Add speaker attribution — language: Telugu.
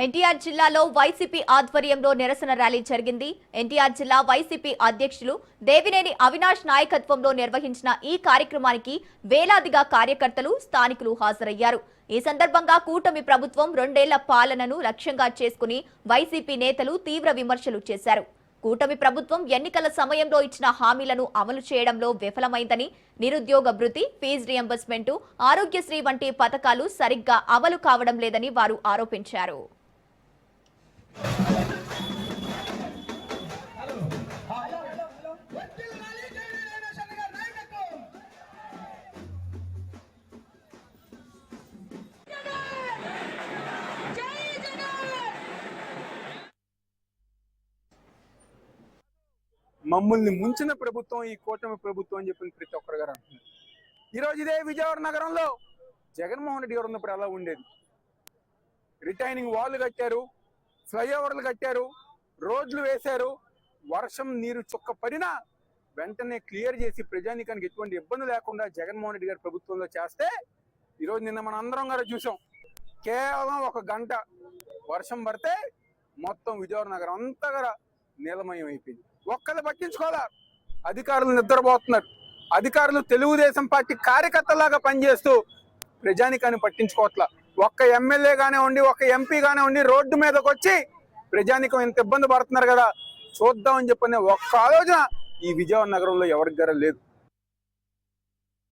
Speaker 1: ఎన్టీఆర్ జిల్లాలో వైసీపీ ఆధ్వర్యంలో నిరసన ర్యాలీ జరిగింది. ఎన్టీఆర్ జిల్లా వైసీపీ అధ్యక్షులు దేవినేని అవినాష్ నాయకత్వంలో నిర్వహించిన ఈ కార్యక్రమానికి వేలాదిగా కార్యకర్తలు, స్థానికులు హాజరయ్యారు. ఈ సందర్భంగా కూటమి ప్రభుత్వం 2 ఏళ్ల పాలనను లక్ష్యంగా చేసుకుని వైసీపీ నేతలు తీవ్ర విమర్శలు చేశారు. కూటమి ప్రభుత్వం ఎన్నికల సమయంలో ఇచ్చిన హామీలను అమలు చేయడంలో విఫలమైందని, నిరుద్యోగ భృతి, ఫీజు రియంబర్స్మెంట్, ఆరోగ్యశ్రీ వంటి పథకాలు సరిగ్గా అమలు కావడం లేదని వారు ఆరోపించారు.
Speaker 2: మమ్మల్ని ముంచిన ప్రభుత్వం ఈ కూటమి ప్రభుత్వం అని చెప్పి ప్రతి ఒక్కరు గారు అంటున్నారు. ఈరోజు ఇదే విజయవాడ నగరంలో జగన్మోహన్ రెడ్డి గారు ఉన్నప్పుడు ఎలా ఉండేది? రిటైనింగ్ వాల్ కట్టారు, ఫ్లైఓవర్లు కట్టారు, రోడ్లు వేశారు. వర్షం నీరు చుక్క పడినా వెంటనే క్లియర్ చేసి ప్రజానీకానికి ఎటువంటి ఇబ్బంది లేకుండా జగన్మోహన్ రెడ్డి గారి ప్రభుత్వంలో చేస్తే, ఈరోజు నిన్న మన అందరం గారు చూసాం. కేవలం 1 గంట వర్షం పడితే మొత్తం విజయవాడ నగరం అంతా కూడా నీలమయం అయిపోయింది. ఒక్కళ్ళు పట్టించుకోవాలా, అధికారులు నిద్రపోతున్నారు. అధికారులు తెలుగుదేశం పార్టీ కార్యకర్తలాగా పనిచేస్తూ ప్రజానికాన్ని పట్టించుకోవట్లా. ఒక్క ఎమ్మెల్యే కానివ్వండి, ఒక్క ఎంపీ కానివ్వండి రోడ్డు మీదకి వచ్చి ప్రజానికం ఎంత ఇబ్బంది పడుతున్నారు కదా చూద్దామని చెప్పనే ఒక్క ఆలోచన ఈ విజయవాడ నగరంలో ఎవరికి లేదు.